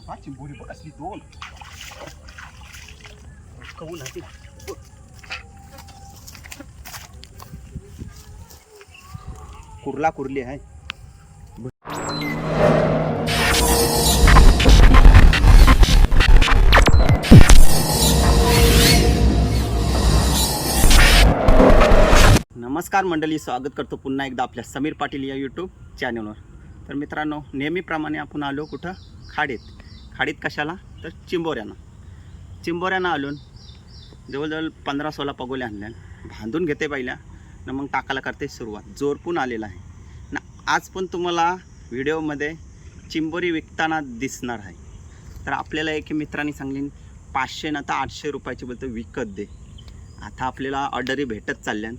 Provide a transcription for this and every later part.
हा चिंबोरी बघ असली दोन कबूल आहे. कुर्ला कुर्ली आहे. नमस्कार मंडळी, स्वागत करतो पुन्हा एकदा आपल्या समीर पाटील या यूट्यूब चॅनलवर. तर मित्रांनो, नेहमीप्रमाणे आपण आलो कुठं? खाडीत कशाला? तर चिंबोऱ्यानं आलो. जवळजवळ 15-16 पगोल्या आणल्या, बांधून घेते पहिल्या ना, मग टाकायला करते सुरुवात. जोरपून आलेला आहे ना. आज पण तुम्हाला व्हिडिओमध्ये चिंबोरी विकताना दिसणार आहे. तर आपल्याला एक मित्रांनी सांगली 500 ना तर 800 रुपयाची बोलतो विकत दे. आता आपल्याला ऑर्डरी भेटत चालल्या,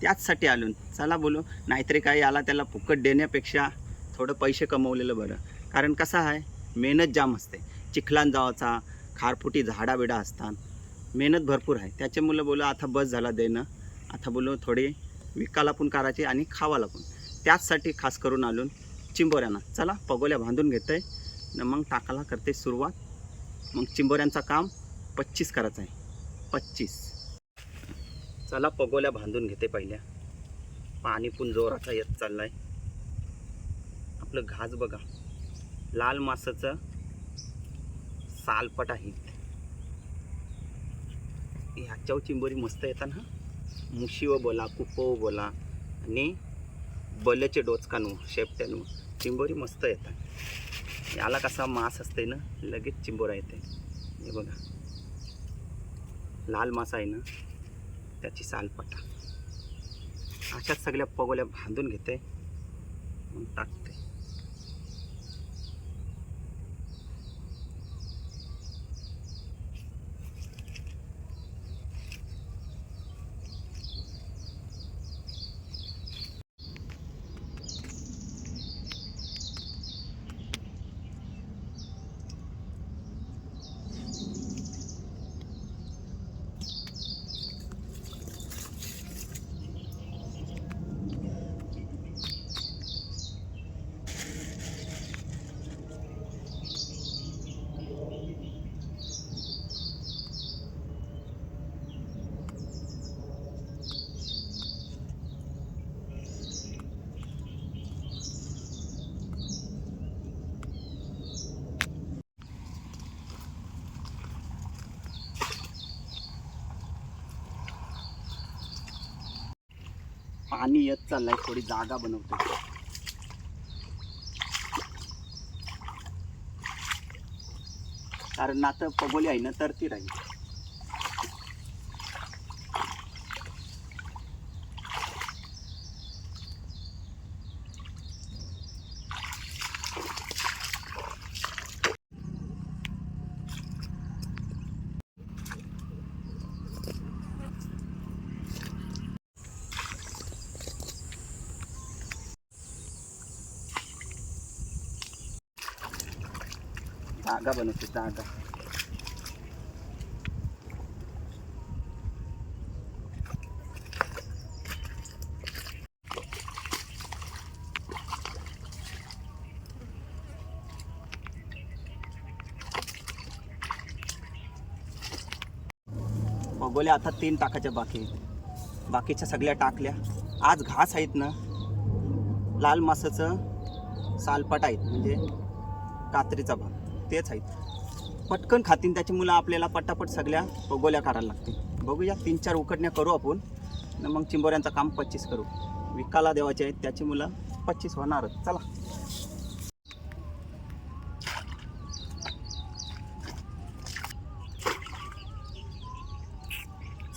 त्याचसाठी आलो. चला बोलू, नाहीतरी काय याला त्याला फुकट देण्यापेक्षा थोडं पैसे कमवलेलं बरं. कारण कसं आहे, मेहनत जाम असते. चिखलान जावाचा, खारफुटी झाडाबिडा असतात, मेहनत भरपूर आहे. त्याचे मुलं बोलू आता बस झाला देणं, आता बोलू थोडी विकायला पण करायची आणि खावाला पण. त्याचसाठी खास करून आलो चिंबोऱ्यांना. चला पगोल्या बांधून घेते न मग टाकायला करते सुरुवात. मग चिंबोऱ्यांचा काम 25 करायचं आहे. 25. चला पगोल्या बांधून घेते पहिल्या. पाणी पण जोराचा येत चाललाय. आपलं घास बघा, लाल मासाचं सालपट आहे. ह्याच्यावर चिंबोरी मस्त येतात हा. मुशीव बोला, कुपव बोला आणि बल्याचे डोचकानू शेपट्यानू चिंबोरी मस्त येतात. याला कसा मास असते ना, लगेच चिंबोरा येते. हे बघा, लाल मासा आहे ना, त्याची सालपटा. अशाच सगळ्या पगोल्या बांधून घेते, मग टाकते. पाणी येत चाललंय, थोडी जागा बनवतो. कारण आता पगोली आहे ना, तर ती राहील. जागा बनवते, जागा. पगोल्या आता 3 टाकायच्या बाकी. बाकीच्या सगळ्या टाकल्या. आज घास आहेत ना, लाल मासाचं सालपट आहेत, म्हणजे कात्रीचा भाग, तेच आहेत. पटकन खातीन त्याची मुलं. आपल्याला पटापट सगळ्या पगोल्या करायला लागतील. बघूया, 3-4 उकडण्या करू आपण, मग चिंबोऱ्यांचं काम 25 करू. विकायला देवाचे आहेत त्याची मुलं, 25 होणारच. चला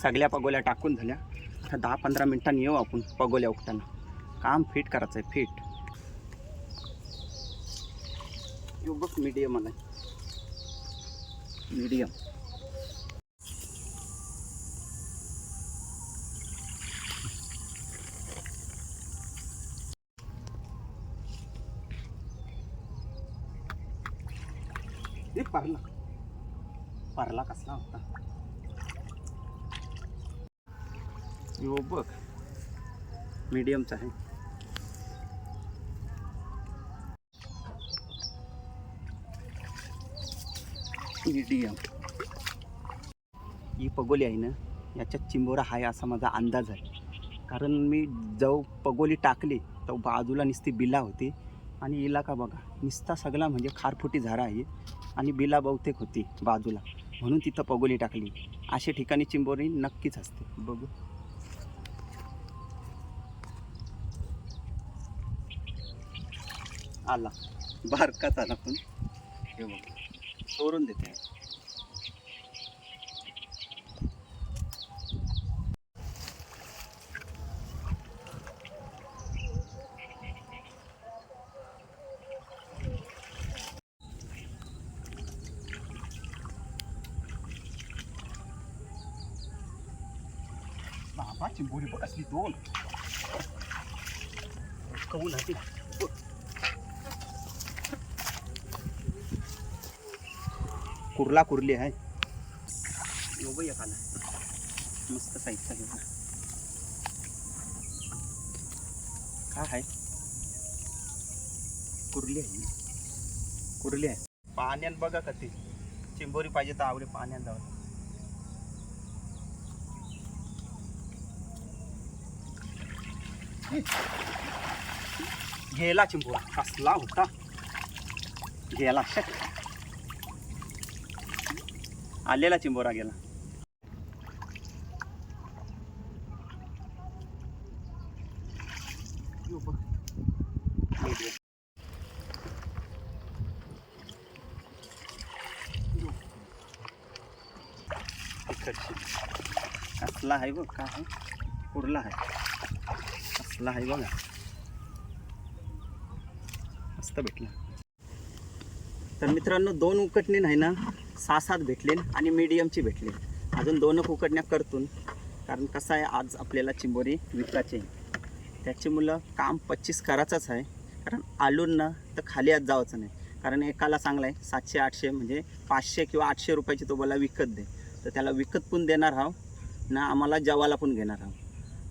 सगळ्या पगोल्या टाकून झाल्या. आता 10-15 मिनिटांनी येऊ आपण पगोल्या उकटाना. काम फिट करायचं आहे, फिट. यो बघ, मीडियम आलाय, मीडियम. हे परला कसला होता यो बघ, मीडियमचा आहे. मीडियम ही पगोली आहे ना, याच्यात चिंबोरा आहे असा माझा अंदाज आहे. कारण मी जो पगोली टाकली तर बाजूला नुसती बिला होती आणि इलाका बघा नुसता सगळा म्हणजे खारफुटी झाडा आहे आणि बिला बहुतेक होती बाजूला, म्हणून तिथं पगोली टाकली. अशा ठिकाणी चिंबोरी नक्कीच असते. बघू आला बारकाच आला, पण हे बघ सोडून देते. बाबा चिंबोरी बघ असली दोन कवून आहे. कुर्ला कुर्ली आहे. एवढं एक आला मस्त साईजचा घेऊन. काय आहे? कुर्ली आहे. कुर्ली आहे. पाण्यात बघा कधी चिंबोरी पाहिजे तर आवडे पाण्यात जावं. गेला चिंबोरा, कसला होता गेला. आलेला चिंबोरा गेला. कसला आहे बघ, काय आहे? कुर्ला आहे. कसला आहे बघा, मस्त भेटला. तर मित्रांनो दोन उकटणी नाही ना 6-7 भेटले आणि मीडियमची भेटले. अजून 2 उकटण्या करतून, कारण कसं आहे आज आपल्याला चिंबोरी विकायची आहे. त्याची मुलं काम 25 करायचंच आहे. कारण आलून ना तर खाली आज जायचं नाही. कारण एकाला चांगला आहे 700-800 म्हणजे 500 किंवा 800 रुपयाची तो मला विकत दे, तर त्याला विकत पण देणार आहो ना, आम्हाला जेवायला पण घेणार आहो.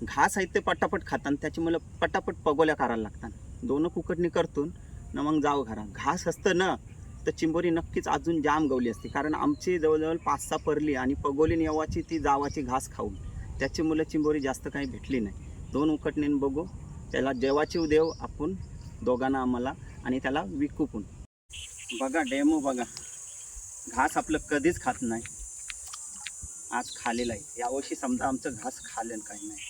घास आहे ते पटापट खातात, त्याची मुलं पटापट पगोल्या करायला लागतात. 2 कुकटणी करतून ना मग जावं घरा. घास असतं ना तर चिंबोरी नक्कीच अजून जाम गवली असते. कारण आमची जवळजवळ 5-6 परली आणि पगोली येवाची ती जावाची घास खाऊन त्याची मुलं चिंबोरी जास्त काही भेटली नाही. 2 उकटणीन बघू, त्याला जेवाची देव आपण दोघांना आम्हाला आणि त्याला विकू पण. बघा डेमो बघा, घास आपलं कधीच खात नाही, आज खालेला आहे. यावर्षी समजा आमचं घास खाल्लं काही नाही.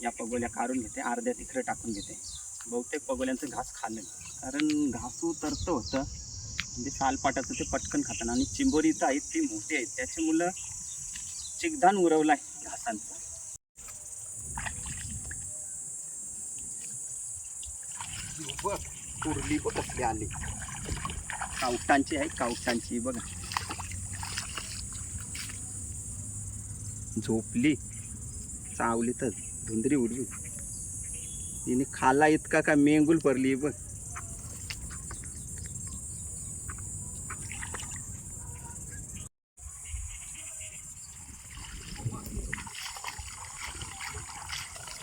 या पगोल्या काढून घेते, अर्ध्या तिकडे टाकून घेते. बहुतेक पगोल्यांचं घास खाल्लं, कारण घासू तरतं होतं म्हणजे सालपाटाचं ते पटकन खाताना. आणि चिंबोरी इथं आहेत ती मोठी आहेत, त्याची मुलं चिकधान उरवला आहे घासांचा. कुर्ली बघ कसली आली, कावटांची आहे. कावटांची बघा झोपली, चावली तर धुंदरी उडवी. तिने खाला इतका का मेंगूल पडली बघ.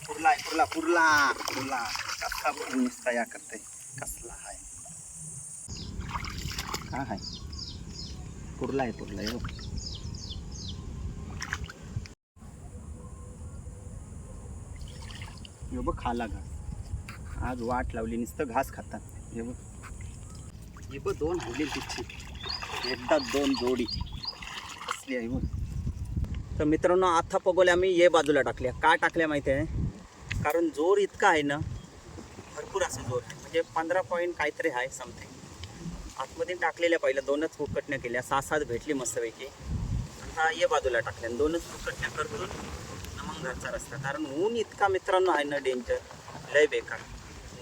कुर्ला आहे, कुर्ला कुर्ला कुर्ला कसा नुसता या करते. कसला आहे, काय आहे? कुर्ला आहे, कुर्ला आहे. हे बघ खाला घास, आज वाट लावली नुसतं घास खातात. हे बघ, हे बघ 2 हल्ली तिची एकदा 2 जोडी असली आहे बघ. तर मित्रांनो आता पगोल्या आम्ही ये बाजूला टाकल्या. का टाकल्या माहिती आहे? कारण जोर इतका आहे ना, भरपूर असं जोर आहे. म्हणजे 15 पॉईंट काहीतरी आहे समथिंग. आतमध्ये टाकलेल्या पहिल्या 2च उकटण्या केल्या, 6-7 भेटली मस्तपैकी. आता ये बाजूला टाकल्या 2च उकटण्या करतून मग घरचा रस्ता. कारण ऊन इतका मित्रांनो आहे ना डेंजर, लय बेकार.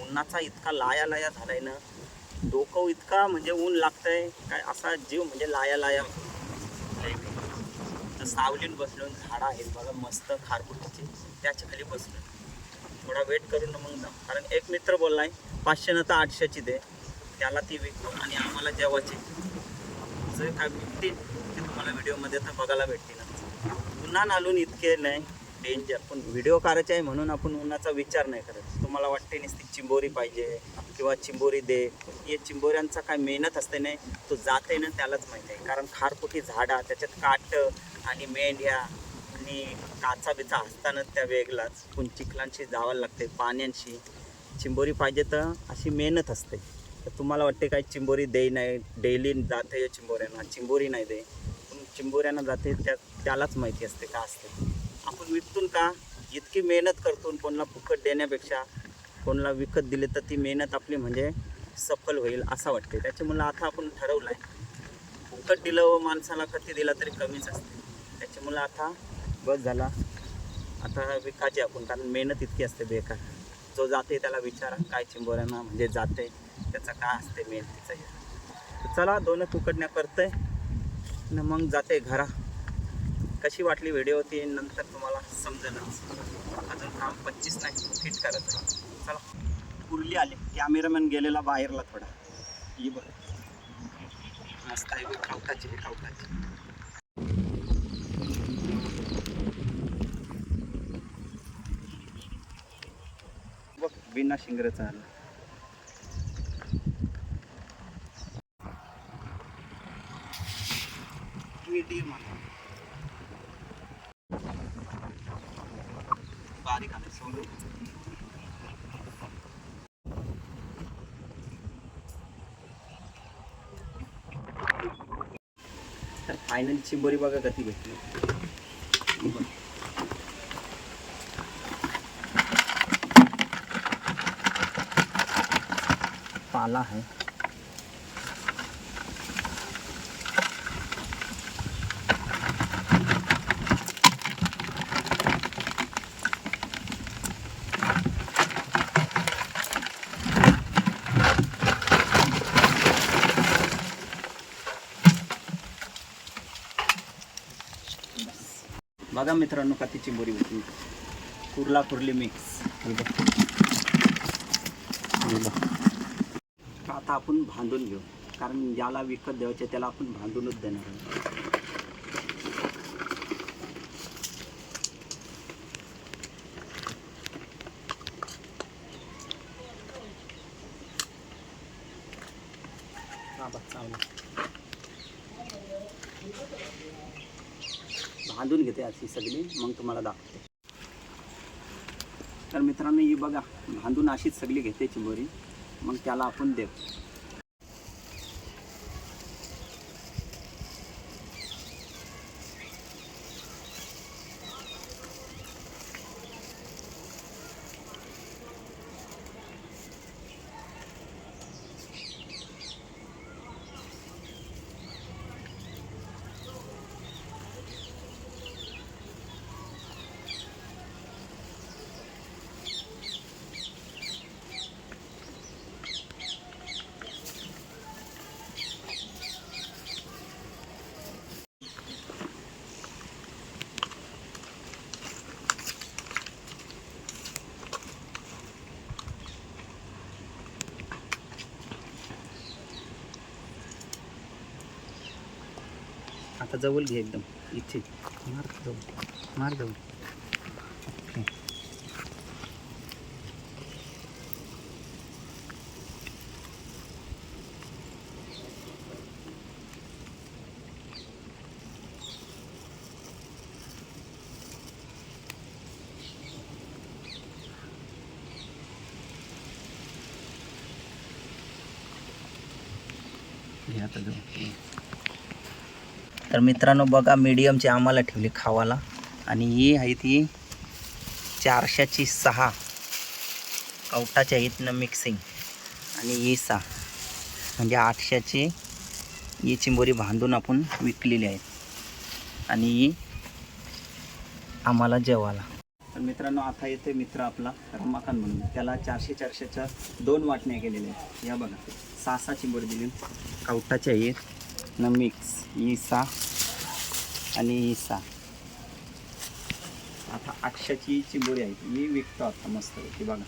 उन्हाचा इतका लाया लाया झालाय ना, डोकं इतका म्हणजे ऊन लागतंय काय, असा जीव म्हणजे लाया लाया. तर सावलीन बसलो, झाडं आहेत बघा मस्त खारफुटीची, त्याच्या खाली बसलो. थोडा वेट करून मग जाऊ. कारण एक मित्र बोललाय 500 न तर 800ची दे, त्याला ती विकतो आणि आम्हाला जेवायची. जे काय विकतील ते तुम्हाला व्हिडिओमध्ये तर बघायला भेटतील. पुन्हा नालून इतके नाही डेंजर. पण व्हिडिओ करायचा आहे म्हणून आपण उन्हाचा विचार नाही करत. तुम्हाला वाटते नुसती चिंबोरी पाहिजे किंवा चिंबोरी दे, हे चिंबोऱ्यांचा काय मेहनत असते नाही, तो जाते ना त्यालाच माहिती आहे. कारण खारपुटी झाडा, त्याच्यात काट आणि मेंढ्या आणि काचा बिचा असताना त्या वेगळाच. पण चिखलांशी जावं लागते, पाण्यांशी. चिंबोरी पाहिजे तर अशी मेहनत असते. तर तुम्हाला वाटते काय चिंबोरी दे नाही, डेली जाते चिंबोऱ्यांना, चिंबोरी नाही दे. पण चिंबोऱ्यांना जाते त्यालाच माहिती असते का असते. आपण विकतून का इतकी मेहनत करतो, कोणाला फुकट देण्यापेक्षा कोणाला विकत दिले तर ती मेहनत आपली म्हणजे सफल होईल असं वाटते. त्याच्यामुळं आता आपण ठरवलं आहे, फुकट दिलं व माणसाला कधी दिला तरी कमीच असते. त्याच्यामुळं आता बस झाला, आता विकायचे आपण, कारण मेहनत इतकी असते बेकार. जो जाते त्याला विचारा काय चिंबोऱ्यांना म्हणजे जाते त्याचं काय असते मेहनतीचं हे. चला दोन तुकडण्या करतोय आणि मग जाते घरा. कशी वाटली व्हिडिओ ती नंतर तुम्हाला समजेलच. अजून काम 25 नाही फिट करायचं. चला कुर्ली आले, कॅमेरामॅन गेलेला बाहेरला थोडा. ही बघ मस्त आहे खावटाची बघ, बिना शिंगरेचा आला. बारीक आले सोडून. तर फायनल चिंबोरी बघा कधी भेटली. पाला आहे. बघा मित्रांनो का ती चिंबोरी होती, कुर्ला कुर्ली मिक्स. आता आपण बांधून घेऊ, कारण ज्याला विकत द्यायचे त्याला आपण बांधूनच देणार आहे. बांधून घेते अशी सगळी, मग तुम्हाला दाखवते. तर मित्रांनो ही बघा, बांधून अशीच सगळी घेते चिंबोरी, मग त्याला आपण देतो. आता जवळ घे एकदम, इथे मार जवळ. घे आता जवळ. तर मित्रांनो बघा, मीडियमची आम्हाला ठेवली खावाला, आणि ही आहे ती 400ची 6 कवटाच्या इथनं मिक्सिंग, आणि ही 6 म्हणजे 800ची ही चिंबोरी बांधून आपण विकलेली आहेत, आणि ही आम्हाला जेवायला. तर मित्रांनो आता येते मित्र आपला रमाकांत म्हणून, त्याला 400-400च्या 2 वाटण्या केलेल्या आहेत. या बघा 6 चिंबोरी दिली कवटाच्या आहेत न मिक्स, ही 6 आणि ही 6. आता 800ची चिंबोरी आहे, ही विकतो आता मस्त होती बघा.